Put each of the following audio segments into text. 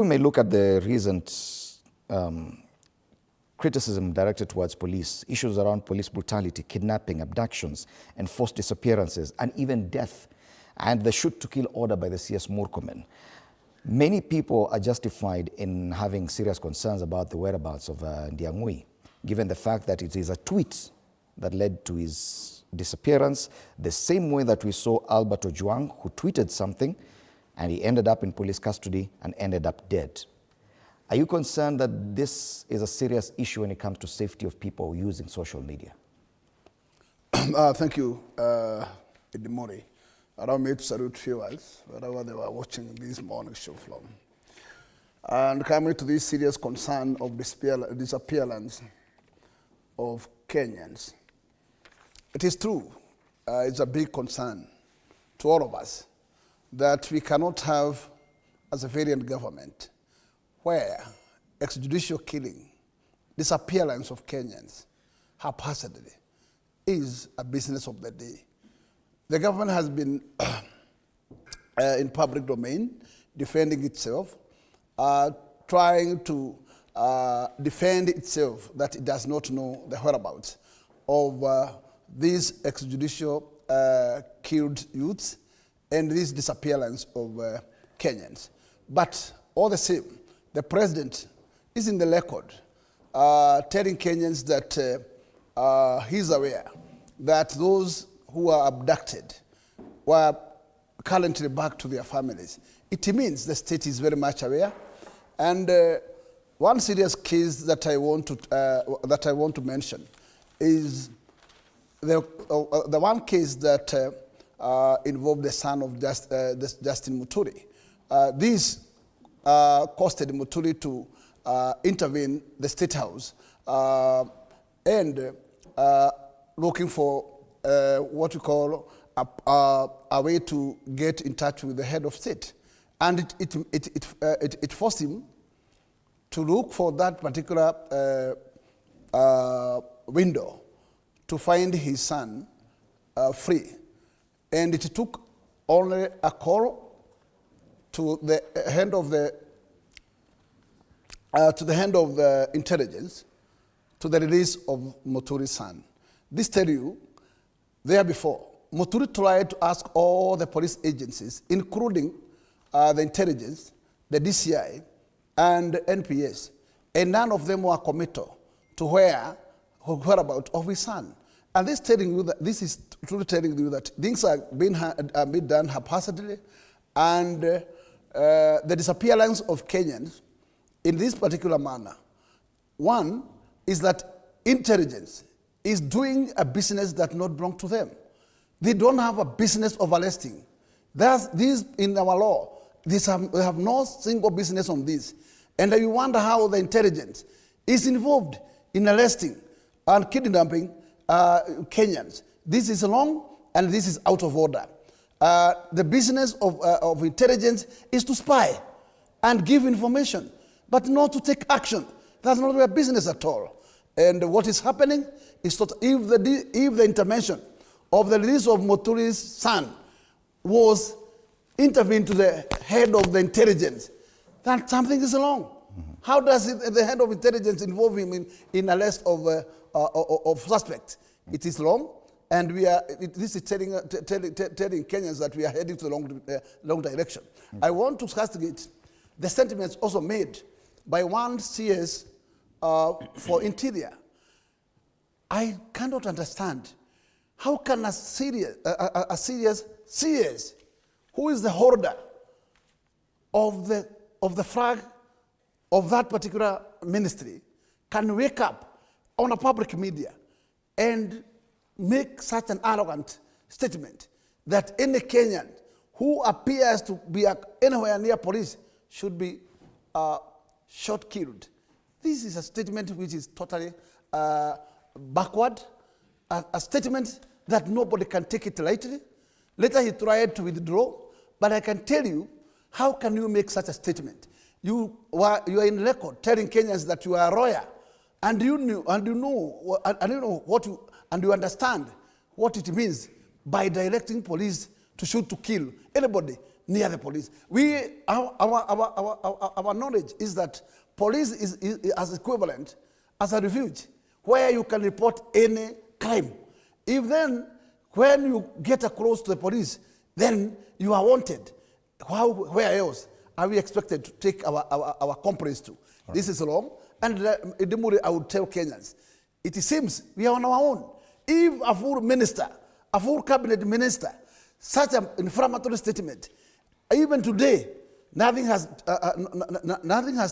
We may look at the recent criticism directed towards police, issues around police brutality, kidnapping, abductions, enforced disappearances, and even death, and the shoot-to-kill order by the CS Murkomen. Many people are justified in having serious concerns about the whereabouts of Ndiangui, given the fact that it is a tweet that led to his disappearance, the same way that we saw Albert Ojwang, who tweeted something, and he ended up in police custody and ended up dead. Are you concerned that this is a serious issue when it comes to safety of people using social media? Thank you, Edimori. Allow me to salute viewers, wherever they were watching this morning show from. And coming to this serious concern of disappearance of Kenyans, it is true, it's a big concern to all of us that we cannot have a civilian government where extrajudicial killing, disappearance of Kenyans haphazardly is a business of the day. The government has been in public domain, defending itself, trying to defend itself that it does not know the whereabouts of these extrajudicial killed youths and this disappearance of Kenyans. But all the same, the president is in the record telling Kenyans that he's aware that those who are abducted were currently back to their families. It means the state is very much aware. And one serious case that I want to mention is the one case that involved the son of Justin Muturi. This costed Muturi to intervene the State House and looking for what we call a way to get in touch with the head of state. And it forced him to look for that particular window to find his son free. And it took only a call to the hand of the intelligence to the release of Muturi's son. This tell you, there before, Muturi tried to ask all the police agencies, including the intelligence, the DCI, and NPS, and none of them were committed to whereabouts of his son. And this is truly telling you that things are being done haphazardly, and the disappearance of Kenyans in this particular manner. One is that intelligence is doing a business that not belong to them. They don't have a business of arresting. These in our law, we have no single business on this. And you wonder how the intelligence is involved in arresting and kidnapping Kenyans. This is wrong and this is out of order. The business of intelligence is to spy and give information, but not to take action. That's not their business at all. And what is happening is that if the intervention of the release of Muturi's son was intervened to the head of the intelligence, then something is wrong. Mm-hmm. How does the head of intelligence involve him in arrest of suspects? It is wrong, and this is telling Kenyans that we are heading to the wrong direction. Mm-hmm. I want to castigate the sentiments also made by one CS for Interior. I cannot understand how can a serious CS, who is the holder of the flag of that particular ministry, can wake up on a public media and make such an arrogant statement that any Kenyan who appears to be anywhere near police should be shot, killed. This is a statement which is totally backward, a statement that nobody can take it lightly. Later he tried to withdraw, but I can tell you, how can you make such a statement? You are in record telling Kenyans that you are a lawyer, and you understand what it means by directing police to shoot to kill anybody, near the police. Our knowledge is that police is as equivalent as a refuge where you can report any crime. If then, when you get close to the police, then you are wanted. Where else are we expected to take our complaints to? Right. This is wrong. And I would tell Kenyans, it seems we are on our own. If a full minister, a full cabinet minister, such an inflammatory statement, even today, nothing has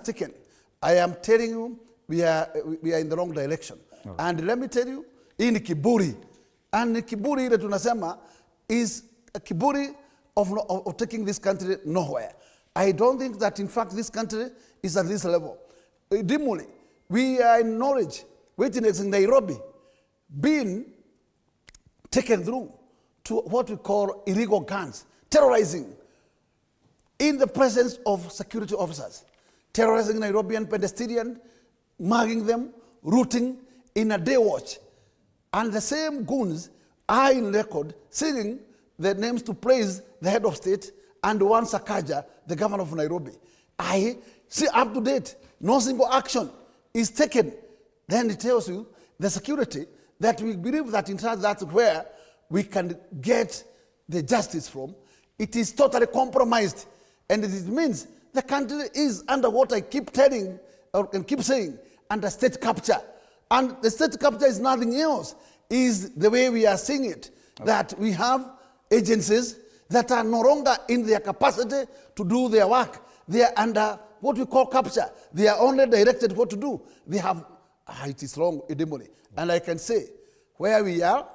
taken. I am telling you, we are in the wrong direction. Right. And let me tell you, in kiburi, and kiburi that tunasema is a kiburi of taking this country nowhere. I don't think that, in fact, this country is at this level. Dimuli, we are in Norwich, witnessing Nairobi, being taken through to what we call illegal guns, terrorizing in the presence of security officers, terrorizing Nairobian pedestrians, mugging them, rooting in a day watch. And the same goons are in record singing the names to praise the head of state and one Sakaja, the governor of Nairobi. I see up to date, no single action is taken. Then it tells you the security that we believe that in fact that's where we can get the justice from. It is totally compromised. And it means the country is under what I keep telling and keep saying, under state capture. And the state capture is nothing else, is the way we are seeing it, okay. That we have agencies that are no longer in their capacity to do their work. They are under what we call capture. They are only directed what to do. They have, it is wrong, Idemoli. And I can say, where we are,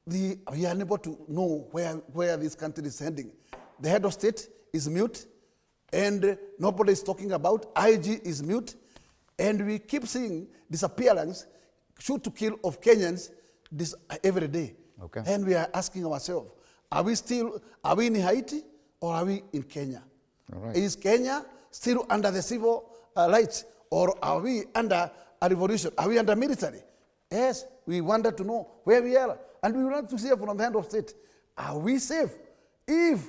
we are unable to know where this country is heading. The head of state is mute, and nobody is talking about. IG is mute, and we keep seeing disappearance, shoot to kill of Kenyans every day. Okay. And we are asking ourselves, are we in Haiti or are we in Kenya? All right. Is Kenya still under the civil rights, or are we under a revolution? Are we under military? Yes, we wanted to know where we are. And we want to see from the hand of state, are we safe? If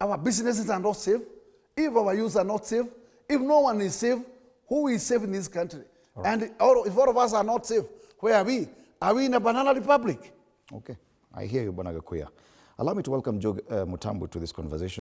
our businesses are not safe, if our youth are not safe, if no one is safe, who is safe in this country? Right. And if all of us are not safe, where are we? Are we in a banana republic? Okay, I hear you, Bwana Gakuya. Allow me to welcome Joe Mutambu to this conversation.